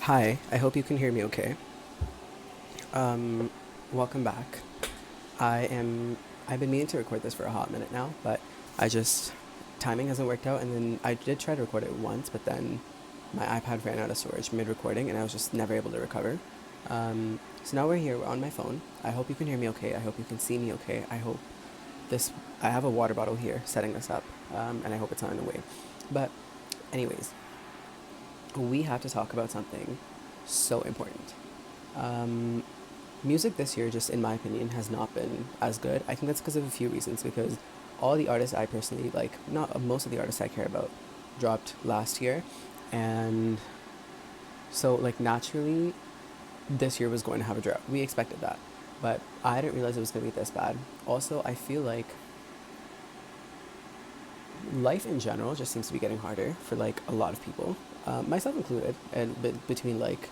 Hi, I hope you can hear me okay. Um, Welcome back. I am. I've been meaning to record this for a hot minute now, but I just timing hasn't worked out, and then I did try to record it once, but then my iPad ran out of storage mid-recording, and I was just never able to recover. So now we're here. We're on my phone. I hope you can hear me okay. I hope you can see me okay. I hope this. I have a water bottle here setting this up, and I hope it's not in the way. But, anyways, we have to talk about something so important. Um, Music this year, just in my opinion, has not been as good. I think that's because of a few reasons. Because all the artists I personally like, not most of the artists I care about, dropped last year, and so like naturally, this year was going to have a drought. We expected that, but I didn't realize it was going to be this bad. Also, I feel like life in general just seems to be getting harder for like a lot of people, myself included, and between like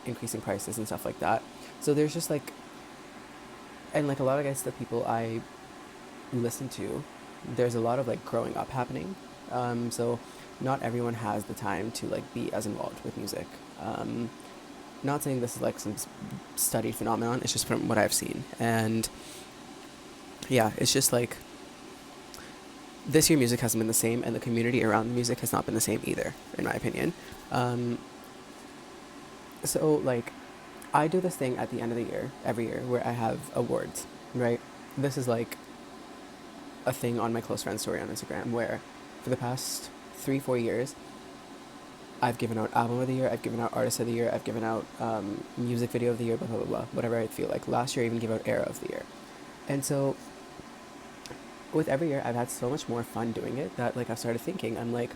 increasing prices and stuff like that. So there's just like, and like a lot of guys, the people I listen to, there's a lot of like growing up happening. So not everyone has the time to like be as involved with music. Not saying this is like some studied phenomenon. It's just from what I've seen, and yeah, it's just like this year music hasn't been the same, and the community around the music has not been the same either, in my opinion. Um, so like I do this thing at the end of the year, every year, where I have awards, right? This is like a thing on my close friend story on Instagram where for the past 3, 4 years, I've given out album of the year, I've given out artist of the year, I've given out music video of the year, blah, blah, blah, blah, whatever I feel like. Last year, I even gave out era of the year. And so with every year, I've had so much more fun doing it that like I've started thinking, I'm like,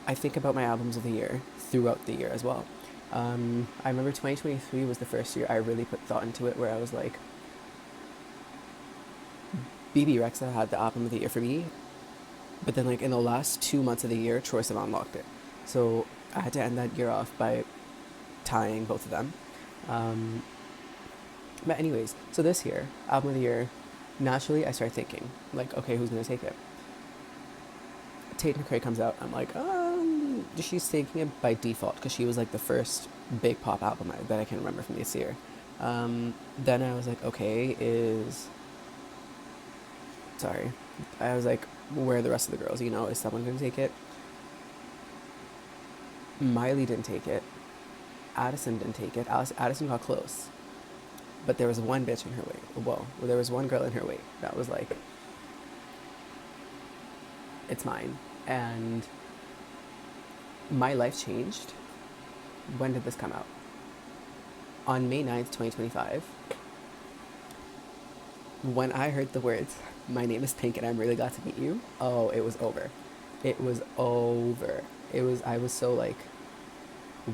I think about my albums of the year throughout the year as well. I remember 2023 was the first year I really put thought into it where I was like, BB Rexa had the album of the year for me, but then like in the last 2 months of the year, Troye Sivan unlocked it. So I had to end that year off by tying both of them. Um, but anyways, so this year, album of the year, naturally I start thinking like, okay, who's gonna take it? Tate McRae comes out. I'm like, she's taking it by default because she was like the first big pop album that I can remember from this year. Then I was like, okay, sorry. I was like, where are the rest of the girls? You know, is someone gonna take it? Miley didn't take it. Addison didn't take it. Addison got close, but there was one bitch in her way. Well, there was one girl in her way that was like, it's mine. And my life changed. When did this come out? On May 9th, 2025. When I heard the words, "My name is Pink and I'm really glad to meet you," oh, it was over. It was over. I was so like,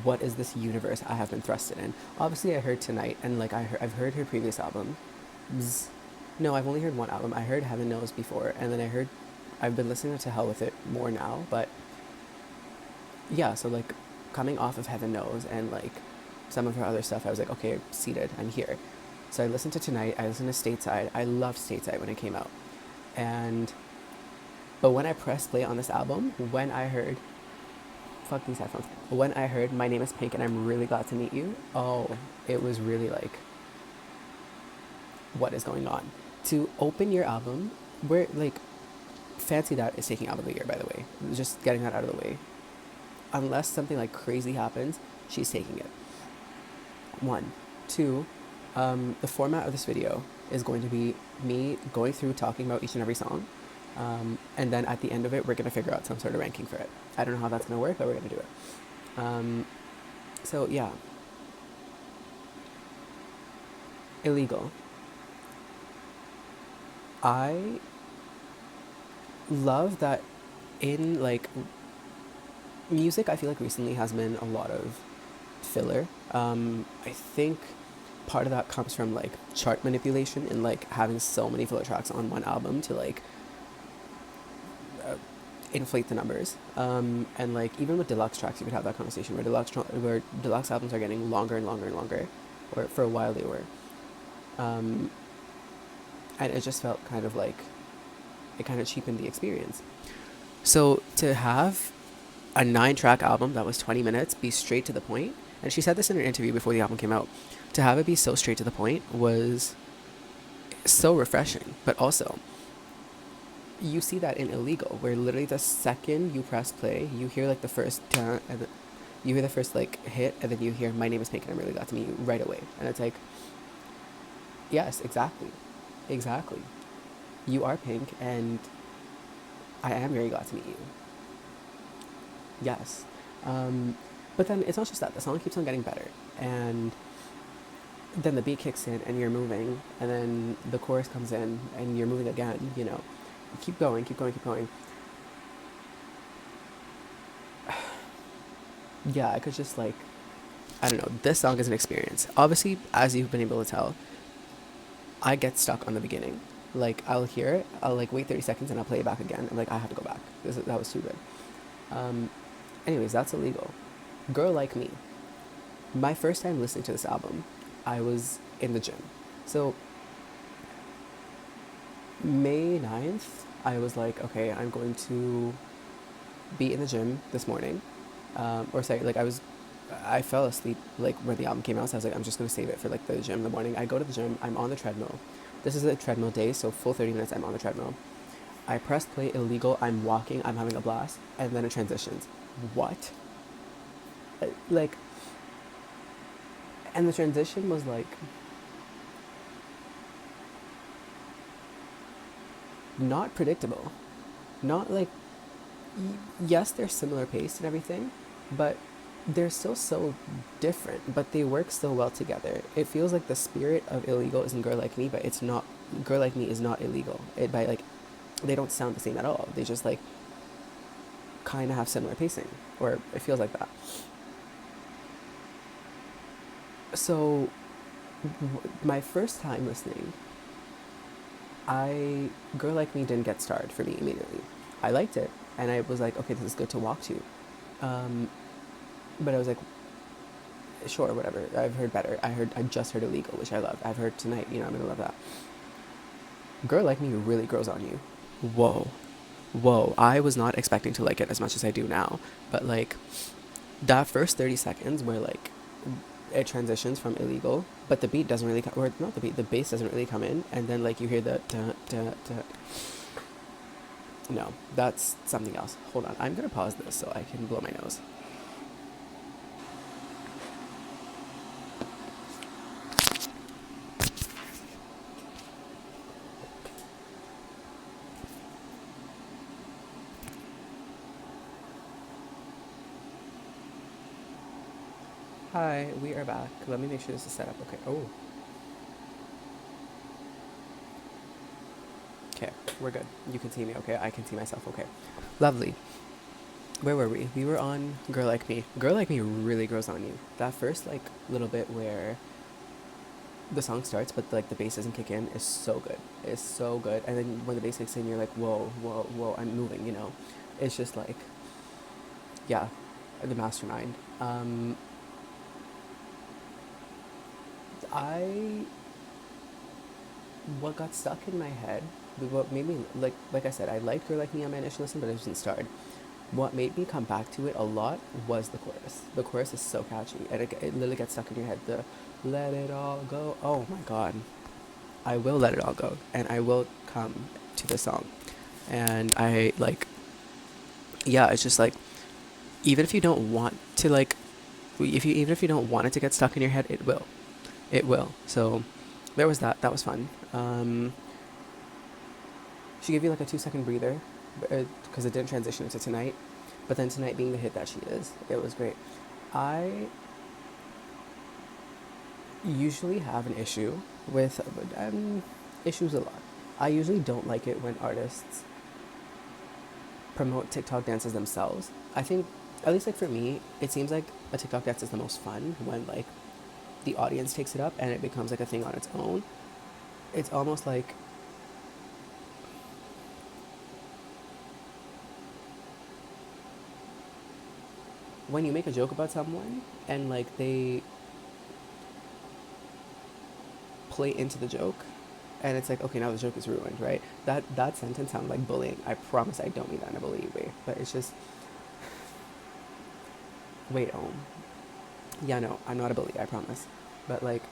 what is this universe I have been thrusted in? Obviously, I heard Tonight, and like I've heard her previous album. No, I've only heard one album. I heard Heaven Knows before, and then I've been listening to Hell with It more now, but yeah, so like coming off of Heaven Knows and like some of her other stuff, I was like, okay, seated, I'm here. So I listened to Tonight, I listened to Stateside. I loved Stateside when it came out. And but when I pressed play on this album, when I heard fuck these headphones. When I heard My Name is Pink and I'm really glad to meet you, oh, it was really like, what is going on? To open your album, where like Fancy That is taking album of the year, by the way. Just getting that out of the way. Unless something like crazy happens, she's taking it. One. Two, the format of this video is going to be me going through talking about each and every song. And then at the end of it, we're going to figure out some sort of ranking for it. I don't know how that's going to work, but we're going to do it. So, yeah. Illegal. I love that in like music, I feel like recently has been a lot of filler. I think part of that comes from like chart manipulation and like having so many filler tracks on one album to like inflate the numbers. And like even with deluxe tracks, you could have that conversation where deluxe albums are getting longer and longer and longer, or for a while they were. Um, and it just felt kind of like it kind of cheapened the experience. So to have a 9-track album that was 20 minutes be straight to the point. And she said this in an interview before the album came out. To have it be so straight to the point was so refreshing. But also, you see that in Illegal, where literally the second you press play, you hear like the first and then you hear the first like hit, and then you hear "My name is Pink and I'm really glad to meet you" right away, and it's like, yes, exactly, exactly. You are Pink, and I am very glad to meet you. Yes, but then it's not just that. The song keeps on getting better, and then the beat kicks in, and you're moving, and then the chorus comes in, and you're moving again. You know, keep going, keep going, keep going. Yeah, I could just like, I don't know. This song is an experience. Obviously, as you've been able to tell, I get stuck on the beginning. Like I'll hear it, I'll like wait 30 seconds, and I'll play it back again. I'm like, I have to go back. That was too good. Um, Anyways, that's Illegal. Girl Like Me. My first time listening to this album, I was in the gym. So May 9th, I was like, okay, I'm going to be in the gym this morning. Or sorry, like I fell asleep like when the album came out, so I was like, I'm just gonna save it for like the gym in the morning. I go to the gym, I'm on the treadmill. This is a treadmill day, so full 30 minutes I'm on the treadmill. I press play Illegal, I'm walking, I'm having a blast, and then it transitions. What? Like, and the transition was like not predictable. Not like, yes, they're similar paced and everything, but they're still so different, but they work so well together. It feels like the spirit of Illegal is in Girl Like Me, but it's not. Girl Like Me is not Illegal. It by like, they don't sound the same at all. They just like kind of have similar pacing, or it feels like that. So, my first time listening, I Girl Like Me didn't get started for me immediately. I liked it, and I was like, okay, this is good to walk to. Um, but I was like, sure, whatever. I've heard better. I just heard Illegal, which I loved. I've heard Tonight. You know, I'm gonna love that. Girl Like Me really grows on you. Whoa, whoa. I was not expecting to like it as much as I do now, but like that first 30 seconds where like it transitions from Illegal, but the beat doesn't really come, or not the beat, the bass doesn't really come in, and then like you hear the da, da, da. No, that's something else. Hold on, I'm gonna pause this so I can blow my nose. Hi, we are back. Let me make sure this is set up. Okay. Oh, okay. We're good. You can see me. Okay. I can see myself. Okay. Lovely. Where were we? We were on Girl Like Me. Girl Like Me really grows on you. That first like little bit where the song starts, but like the bass doesn't kick in, is so good. It's so good. And then when the bass kicks in, you're like, whoa, whoa, whoa, I'm moving. You know, it's just like, yeah, the mastermind. I What got stuck in my head, what made me like I said, I liked Girl Like Me on my initial listen, but it wasn't started. What made me come back to it a lot was the chorus. The chorus is so catchy, and it literally gets stuck in your head. The "Let it all go." Oh my god, I will let it all go, and I will come to the song, and I like, yeah, it's just like, even if you don't want to like, if you even if you don't want it to get stuck in your head, it will. It will. So there was that. That was fun. She gave you like a 2 second breather because it didn't transition into Tonight. But then Tonight being the hit that she is, it was great. I usually have an issue with issues a lot. I usually don't like it when artists promote TikTok dances themselves. I think, at least like for me, it seems like a TikTok dance is the most fun when like the audience takes it up and it becomes like a thing on its own. It's almost like when you make a joke about someone and like they play into the joke, and it's like, okay, now the joke is ruined, right? That sentence sounded like bullying. I promise I don't mean that in a bully way, but it's just, wait, oh, yeah, no, I'm not a bully, I promise. But like,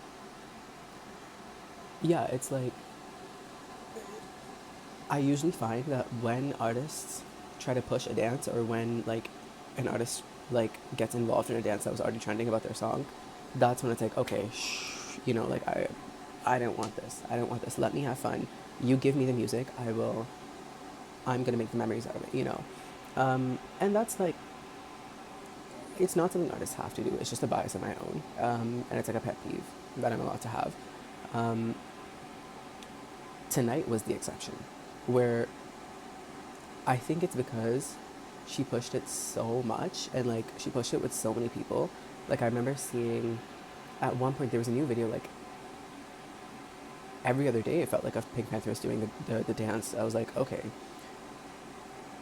yeah, it's like I usually find that when artists try to push a dance, or when like an artist like gets involved in a dance that was already trending about their song, that's when it's like, okay, shh, like I don't want this. I don't want this. Let me have fun. You give me the music. I'm gonna make the memories out of it. And that's like, it's not something artists have to do. It's just a bias of my own, and it's like a pet peeve that I'm allowed to have. Um, Tonight was the exception, where I think it's because she pushed it so much, and like she pushed it with so many people. Like I remember seeing at one point there was a new video like every other day. It felt like of Pink Pantheress doing the dance. I was like, okay,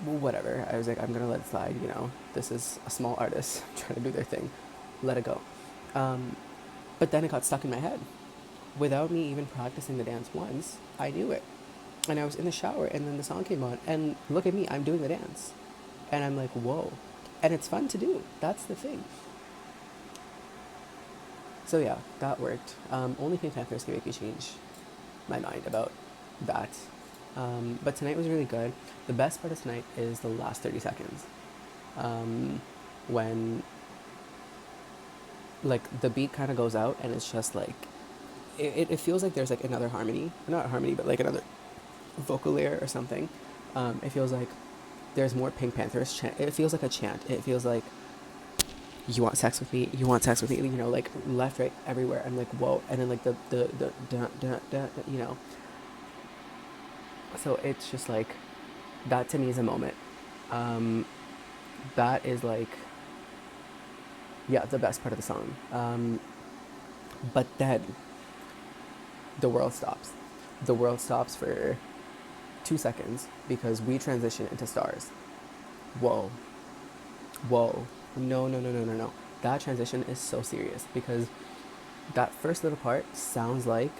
well, whatever. I was like, I'm gonna let it slide. This is a small artist trying to do their thing. Let it go. Um, but then it got stuck in my head. Without me even practicing the dance once, I knew it. And I was in the shower, and then the song came on, and look at me, I'm doing the dance. And I'm like, whoa. And it's fun to do. That's the thing. So yeah, that worked. Only Pink Panthers can make me change my mind about that. But tonight was really good. The best part of tonight is the last 30 seconds. When like the beat kind of goes out, and it's just like, it feels like there's like another harmony. Not harmony, but like another vocal layer or something. It feels like there's more Pink Panthers chant. It feels like a chant. It feels like, you want sex with me, you want sex with me, like left, right, everywhere. I'm like, whoa. And then like the dun, dun, dun, dun. So it's just like, that to me is a moment. That is like, yeah, the best part of the song. But then the world stops. The world stops for 2 seconds because we transition into stars. Whoa. Whoa. No, no, no, no, no, no. That transition is so serious because that first little part sounds like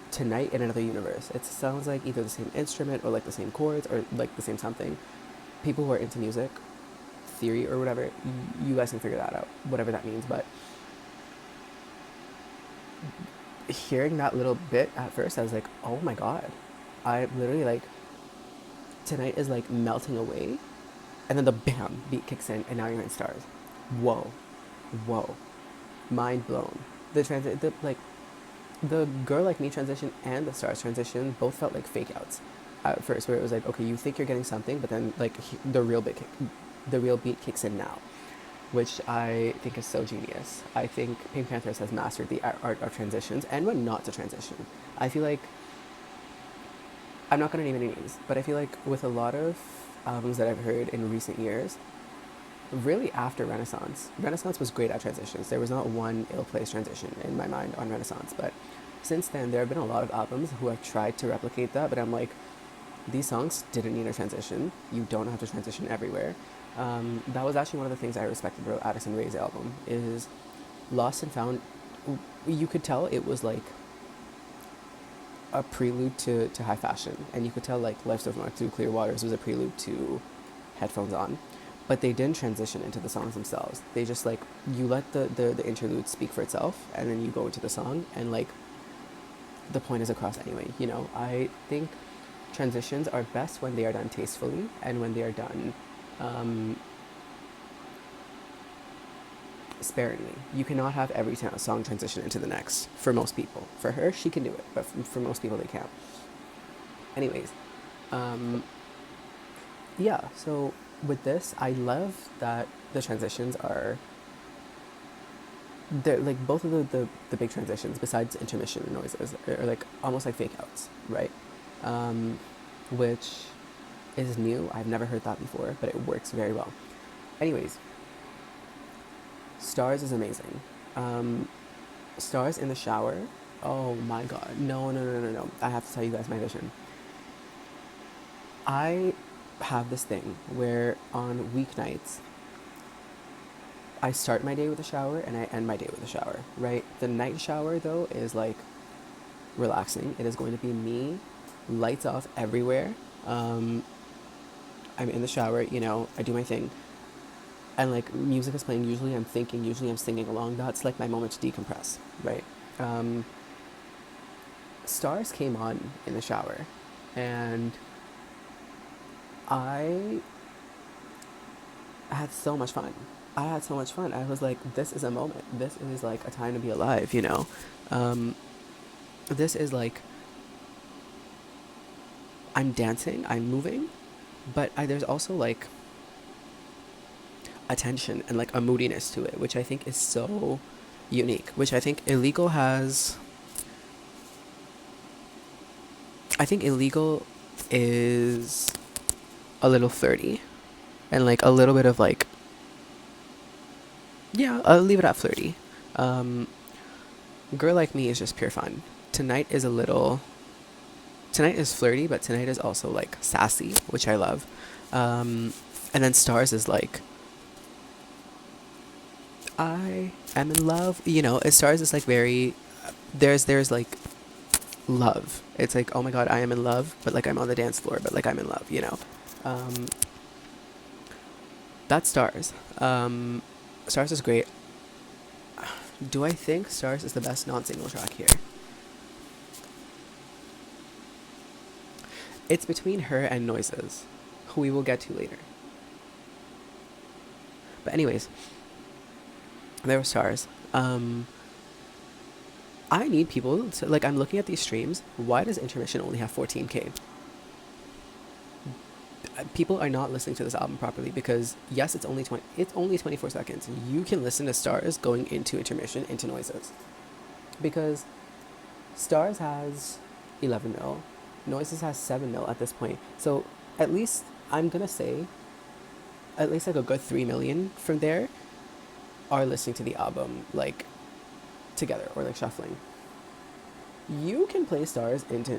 Tonight in Another Universe. It sounds like either the same instrument, or like the same chords, or like the same something. People who are into music theory or whatever, you guys can figure that out, whatever that means. But hearing that little bit at first, I was like, oh my god. I literally like, Tonight is like melting away, and then the bam beat kicks in, and now you're in stars. Whoa. Whoa. Mind blown. The Girl Like Me transition and the Stars transition both felt like fake outs at first, where it was like, okay, you think you're getting something, but then like the real beat kicks in now, which I think is so genius. I think Pink Panthers has mastered the art of transitions and when not to transition. I feel like, I'm not going to name any names, but I feel like with a lot of albums that I've heard in recent years, really after Renaissance was great at transitions. There was not one ill-placed transition in my mind on Renaissance, but since then there have been a lot of albums who have tried to replicate that, but I'm like, these songs didn't need a transition. You don't have to transition everywhere. That was actually one of the things I respected about Addison Rae's album, is Lost and Found. You could tell it was like a prelude to high fashion, and you could tell like Life's Over Through Clear Waters was a prelude to Headphones On. But they didn't transition into the songs themselves. They just like, you let the interlude speak for itself, and then you go into the song, and like the point is across anyway. I think transitions are best when they are done tastefully, and when they are done sparingly. You cannot have every song transition into the next. For most people, for her, she can do it, but for most people, they can't. Anyways, yeah. So with this, I love that the transitions are, they're like, both of the big transitions besides intermission noises are like almost like fake outs, right? Which is new. I've never heard that before, but it works very well. Anyways, Stars is amazing. Stars in the shower. Oh my god. No, no, no, no, no. I have to tell you guys my vision. I have this thing where on weeknights, I start my day with a shower and I end my day with a shower, right? The night shower, though, is like relaxing. It is going to be me, lights off everywhere. I'm in the shower, I do my thing. and like music is playing, usually I'm thinking, usually I'm singing along. That's like my moment to decompress, right? Um, Stars came on in the shower, and I had so much fun. I had so much fun. I was like, this is a moment. This is like a time to be alive, you know? Um, this is like, I'm dancing, I'm moving, but there's also like a tension and like a moodiness to it, which I think is so unique, which I think Illegal has. I think Illegal is a little flirty and like a little bit of like, yeah, I'll leave it at flirty. Um, Girl Like Me is just pure fun. Tonight is a little. Tonight is flirty, but tonight is also like sassy, which I love. And then Stars is like, I am in love. You know, Stars is like very. There's like love. It's like, oh my god, I am in love, but like I'm on the dance floor, but like I'm in love. You know, um, that's Stars. Stars is great. Do I think Stars is the best non-single track here? It's between her and Noises, who we will get to later. But anyways, there were Stars. I need people to, like, I'm looking at these streams. Why does Intermission only have 14K? People are not listening to this album properly because yes, it's only 24 seconds. You can listen to Stars going into Intermission, into Noises. Because Stars has 11 mil, Noises has 7 mil at this point. So at least I'm gonna say at least like a good 3 million from there are listening to the album like together or like shuffling. You can play Stars into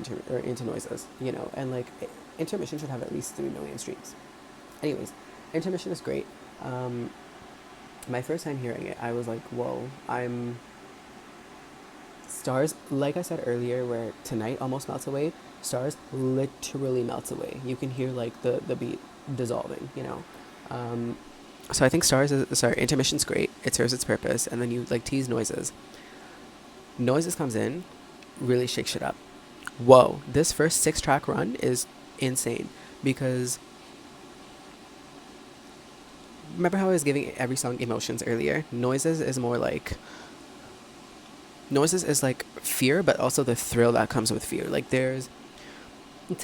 Noises, you know, and like Intermission should have at least 3 million streams. Anyways, Intermission is great. Um, my first time hearing it, I was like, whoa, I'm Stars, like I said earlier, where Tonight almost melts away, Stars literally melts away. You can hear like the beat dissolving, you know. Um, so I think Intermission's great. It serves its purpose, and then you like tease Noises. Noises comes in, really shakes shit up. Whoa, this first 6-track run is insane because remember how I was giving every song emotions earlier? Noises is like fear, but also the thrill that comes with fear. Like to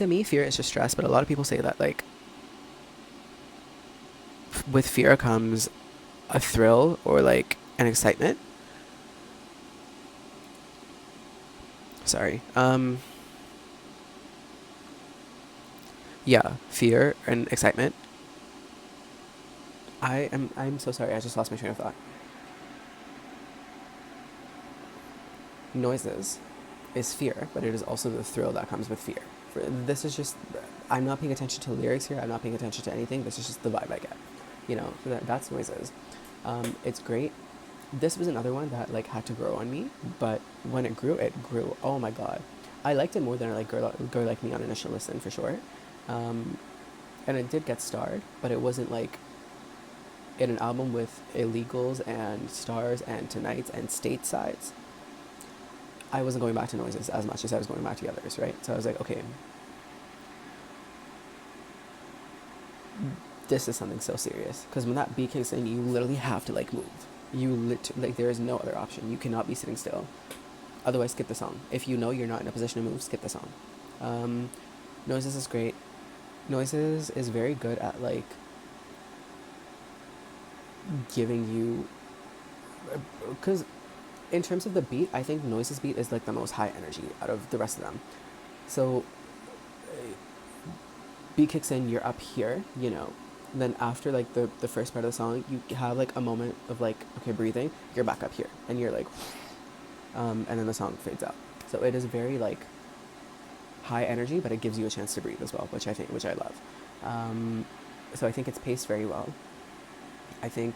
me, fear is just stress, but a lot of people say that like with fear comes a thrill or like an excitement. Sorry. Yeah, fear and excitement. I'm so sorry. I just lost my train of thought. Noises is fear, but it is also the thrill that comes with fear. This is just, I'm not paying attention to lyrics here. I'm not paying attention to anything. This is just the vibe I get. You know, so that's Noises. It's great. This was another one that like had to grow on me, but when it grew. Oh my god, I liked it more than like Girl Like Me on initial listen for sure. Um, and it did get starred, but it wasn't like in an album with Illegals and Stars and Tonights and Statesides. I wasn't going back to Noises as much as I was going back to the others, right? So I was like, okay, this is something so serious. Because when that beat kicks in, you literally have to like move. Like there is no other option. You cannot be sitting still. Otherwise, skip the song. If you know you're not in a position to move, skip the song. Noises is great. Noises is very good at like giving you, because in terms of the beat, I think Noises beat is like the most high energy out of the rest of them. So beat kicks in, you're up here, you know. Then after like the first part of the song, you have like a moment of like, okay, breathing. You're back up here, and you're like, and then the song fades out. So it is very like high energy, but it gives you a chance to breathe as well, which I love. So I think it's paced very well. I think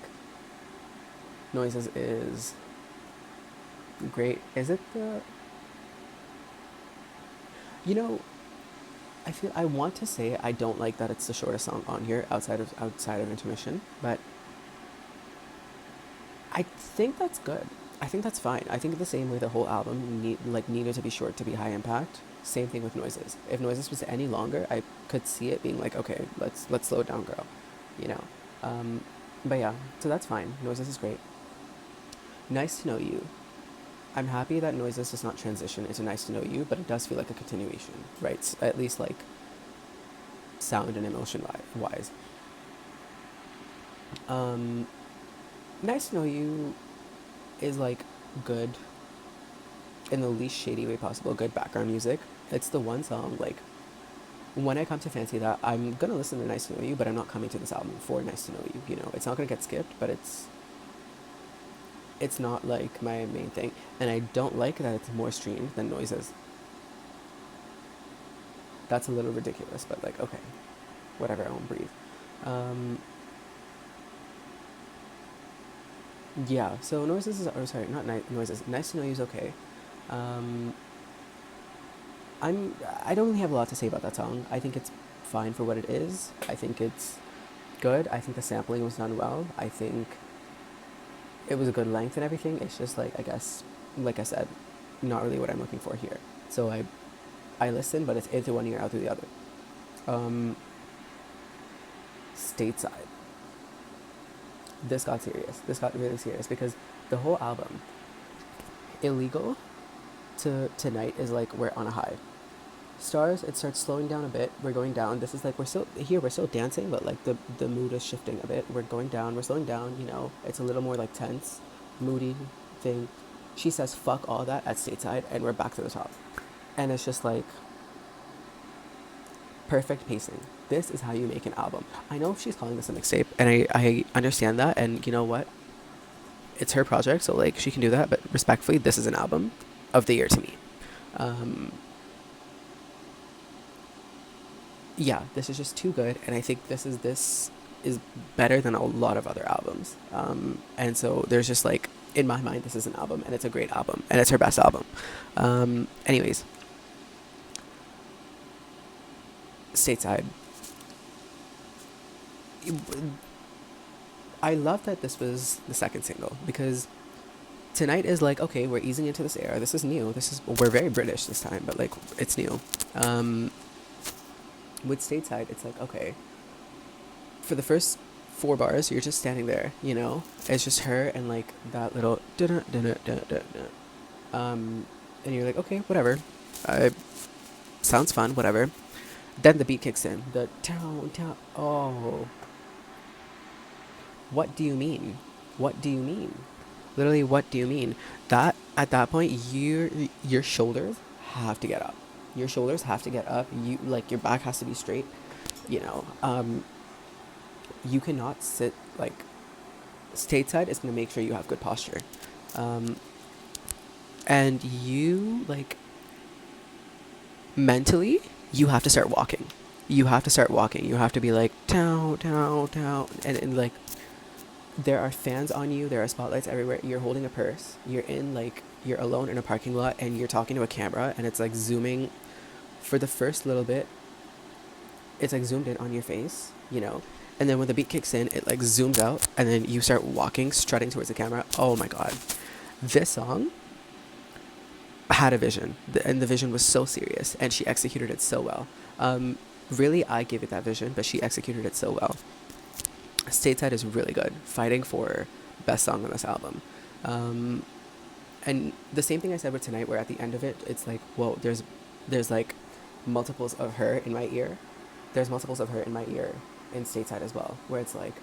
Noises is great. Is it the? You know, I want to say I don't like that it's the shortest song on here outside of Intermission, but I think that's good. I think that's fine. I think the same way the whole album needed to be short to be high impact. Same thing with Noises. If Noises was any longer, I could see it being like, okay, let's slow it down, girl. You know. Um, but yeah, so that's fine. Noises is great. Nice to Know You. I'm happy that Noises does not transition into Nice to Know You, but it does feel like a continuation, right? At least like sound and emotion wise. Um, Nice to Know You is like good in the least shady way possible, good background music. It's the one song, like, when I come to fancy that, I'm gonna listen to Nice to Know You, but I'm not coming to this album for Nice to Know You, you know? It's not gonna get skipped, but it's not like my main thing. And I don't like that it's more streamed than Noises. That's a little ridiculous, but like, okay, whatever, I won't breathe. Um, yeah, so Noises is, or sorry, not Noises, Nice to Know You is okay. Um, I don't really have a lot to say about that song. I think it's fine for what it is. I think it's good. I think the sampling was done well. I think it was a good length and everything. It's just like, I guess, like I said, not really what I'm looking for here. So I listen, but it's in through one ear, out through the other. Um, Stateside. This got serious. This got really serious because the whole album, Illegal to Tonight, is like we're on a high. Stars, it starts slowing down a bit. We're going down. This is like we're still here. We're still dancing, but like the mood is shifting a bit. We're going down. We're slowing down. You know, it's a little more like tense, moody thing. She says fuck all that at Stateside, and we're back to the top. And it's just like perfect pacing. This is how you make an album. I know she's calling this a mixtape, and I understand that. And you know what? It's her project, so like she can do that. But respectfully, this is an album of the year to me. Um, yeah, this is just too good, and I think this is better than a lot of other albums. And so there's just like in my mind, this is an album, and it's a great album, and it's her best album. Anyways, Stateside. I love that this was the second single because tonight is like okay, we're easing into this era. This is new. We're very British this time, but like it's new. Um, with Stateside, it's like okay, for the first four bars, you're just standing there, you know? It's just her and like that little and you're like, okay, whatever. Sounds fun, whatever. Then the beat kicks in. The town, town. Oh, what do you mean? What do you mean? Literally, what do you mean? That at that point, your shoulders have to get up. Your shoulders have to get up. You like your back has to be straight. You know, you cannot sit like Stateside is going to make sure you have good posture. Um, and you like mentally, you have to start walking. You have to start walking. You have to be like town, town, town, and like there are fans on you. There are spotlights everywhere. You're holding a purse. You're alone in a parking lot, and you're talking to a camera, and it's like zooming. For the first little bit, it's like zoomed in on your face, you know, and then when the beat kicks in, it like zooms out, and then you start walking, strutting towards the camera. Oh my god, this song had a vision, and the vision was so serious, and she executed it so well. Really, I gave it that vision, but she executed it so well. Stateside is really good, fighting for best song on this album. Um, and the same thing I said with Tonight, where at the end of it, it's like, whoa, there's like multiples of her in my ear. There's multiples of her in my ear in Stateside as well, where it's like,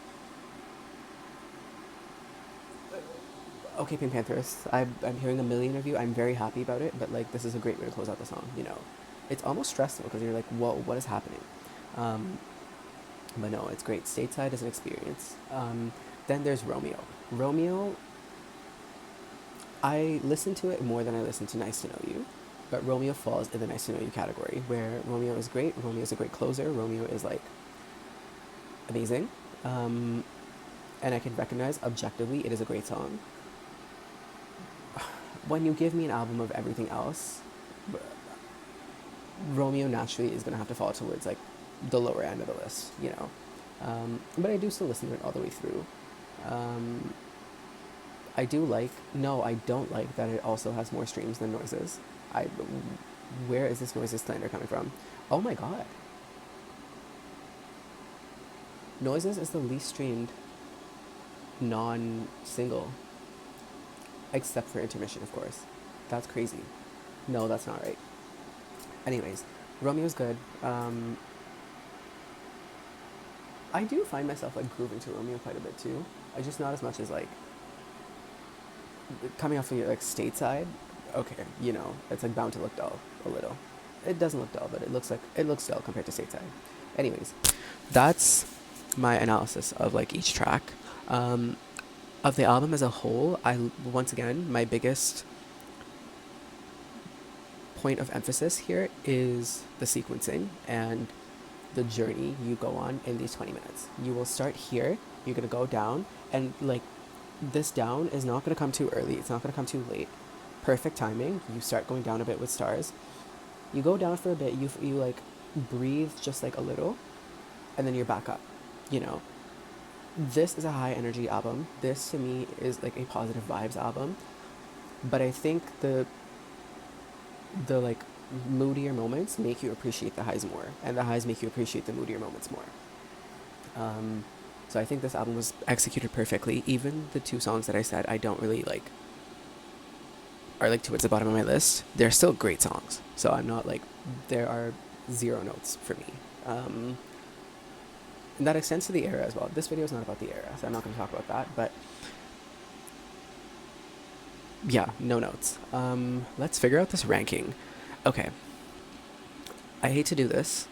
okay, pinkpantheress, I'm hearing a million of you. I'm very happy about it, but like this is a great way to close out the song. You know, it's almost stressful because you're like, whoa, what is happening? Um, but no, it's great. Stateside is an experience. Then there's Romeo. Romeo, I listen to it more than I listen to Nice to Know You, but Romeo falls in the Nice to Know You category, where Romeo is great. Romeo is a great closer. Romeo is like amazing, and I can recognize objectively it is a great song. When you give me an album of everything else, Romeo naturally is gonna have to fall towards like the lower end of the list, you know. But I do still listen to it all the way through. Um, I do like, no, I don't like that it also has more streams than Noises. I, where is this Noises slander coming from? Oh my god. Noises is the least streamed non-single, except for Intermission, of course. That's crazy. No, that's not right. Anyways, Romeo's good. I do find myself like grooving to Romeo quite a bit too. I just not as much as like coming off of like stateside. Okay, you know, it's like bound to look dull a little. It doesn't look dull, but it looks dull compared to stateside. Anyways, that's my analysis of like each track. Of the album as a whole, once again, my biggest point of emphasis here is the sequencing and the journey you go on in these 20 minutes. You will start here, you're going to go down, and like this down is not going to come too early, it's not going to come too late. Perfect timing. You start going down a bit with Stars. You go down for a bit, you like breathe just like a little, and then you're back up, you know. This is a high energy album. This to me is like a positive vibes album. But I think the like moodier moments make you appreciate the highs more, and the highs make you appreciate the moodier moments more. So I think this album was executed perfectly. Even the two songs that I said I don't really like are like towards the bottom of my list. They're still great songs. So I'm not like, there are 0 notes for me. And that extends to the era as well. This video is not about the era, so I'm not going to talk about that. But yeah, no notes. Let's figure out this ranking. Okay. I hate to do this,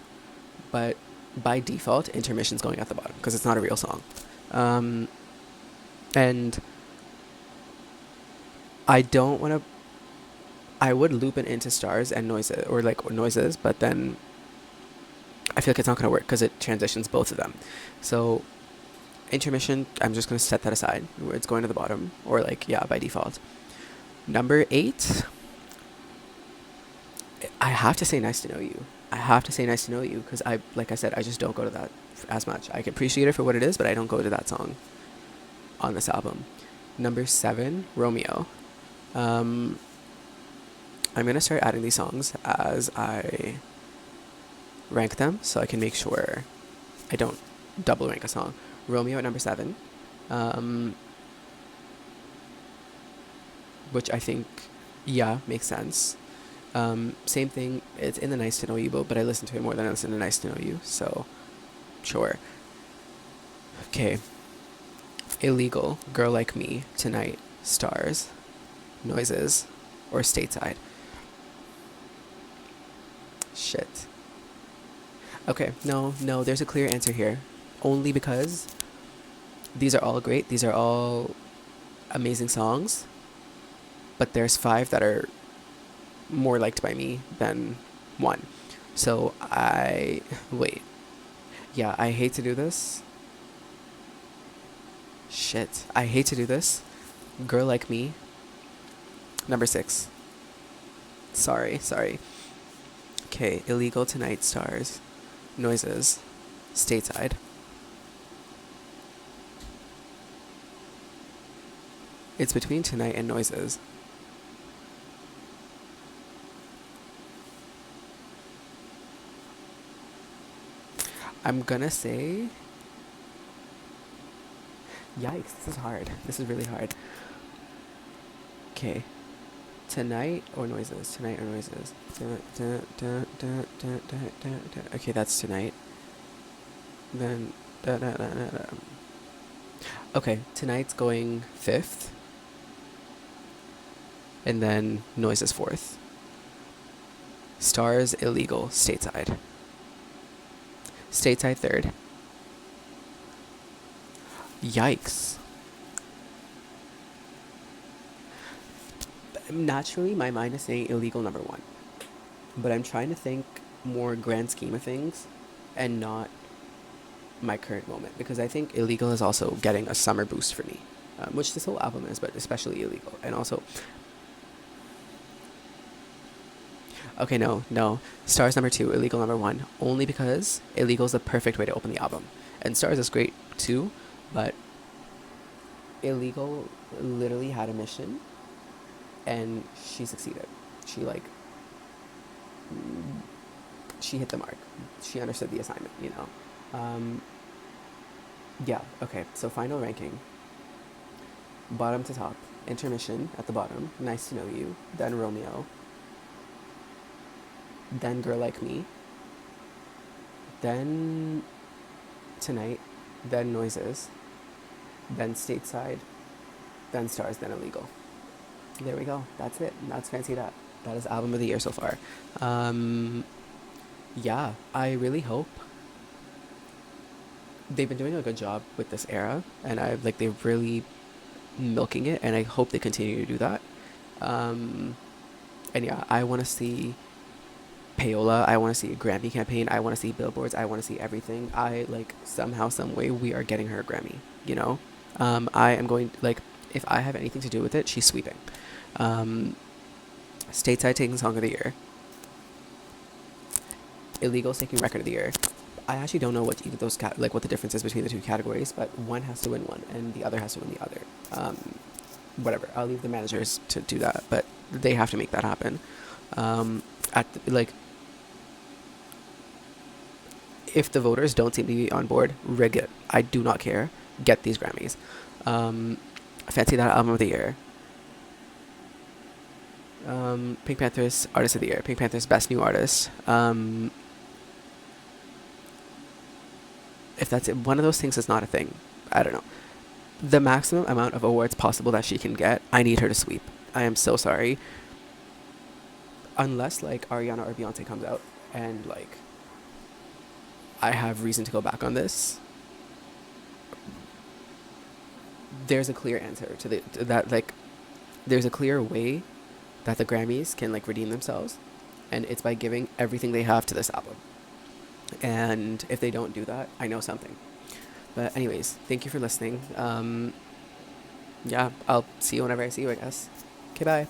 but by default, Intermission's going at the bottom because it's not a real song. And I don't want to. I would loop it into Stars and Noises, or like Noises, but then I feel like it's not going to work because it transitions both of them. So Intermission, I'm just going to set that aside, where it's going to the bottom, or like, yeah, by default. Number 8, I have to say Nice to Know You. I have to say Nice to Know You because like I said, I just don't go to that as much. I can appreciate it for what it is, but I don't go to that song on this album. Number 7, Romeo. I'm going to start adding these songs as I rank them so I can make sure I don't double rank a song. Romeo at number 7. Which I think, yeah, makes sense. Same thing, it's in the Nice to Know You boat, but I listen to it more than I listen to Nice to Know You, so sure. Okay. Illegal, Girl Like Me, Tonight, Stars, Noises, or Stateside. Shit. Okay, no, there's a clear answer here. Only because these are all great, these are all amazing songs, but there's 5 that are more liked by me than 1. So wait. Yeah, I hate to do this. Shit. I hate to do this. Girl Like Me, number 6. Sorry. Okay, Illegal, Tonight, Stars, Noises, Stateside. It's between Tonight and Noises. I'm gonna say... Yikes, this is hard. This is really hard. Okay. Tonight or Noises? Tonight or Noises? Okay, that's Tonight. Then... Okay, Tonight's going 5th. And then Noises 4th. Stars, Illegal, Stateside. Stateside 3rd. Yikes. Naturally, my mind is saying Illegal number 1. But I'm trying to think more grand scheme of things and not my current moment. Because I think Illegal is also getting a summer boost for me. Which this whole album is, but especially Illegal. And also... Okay, no. Stars number 2, Illegal number 1. Only because Illegal is the perfect way to open the album. And Stars is great too, but Illegal literally had a mission and she succeeded. She like she hit the mark. She understood the assignment, you know. Yeah, okay. So final ranking. Bottom to top. Intermission at the bottom. Nice to know you. Then Romeo. Then Girl Like Me. Then Tonight. Then Noises. Then Stateside. Then Stars. Then Illegal. There we go. That's it. That's Fancy That. That is album of the year so far. Yeah, I really hope they've been doing a good job with this era, and I like they're really milking it, and I hope they continue to do that. Um, and yeah, I want to see payola. I want to see a Grammy campaign. I want to see billboards. I want to see everything. I like somehow, some way, we are getting her a Grammy. You know, I am going like if I have anything to do with it, she's sweeping. Um, Stateside taking Song of the Year. Illegals taking Record of the Year. I actually don't know what either those like what the difference is between the two categories, but one has to win one and the other has to win the other. Whatever. I'll leave the managers to do that, but they have to make that happen. Like, if the voters don't seem to be on board, rig it. I do not care. Get these Grammys. Fancy That album of the year. Pink Pantheress artist of the year. Pink Pantheress best new artist. If that's it, one of those things is not a thing, I don't know. The maximum amount of awards possible that she can get, I need her to sweep. I am so sorry. Unless like Ariana or Beyonce comes out and like I have reason to go back on this. There's a clear answer to that. Like, there's a clear way that the Grammys can like redeem themselves, and it's by giving everything they have to this album. And if they don't do that, I know something. But anyways, thank you for listening. Yeah, I'll see you whenever I see you, I guess. Okay, bye.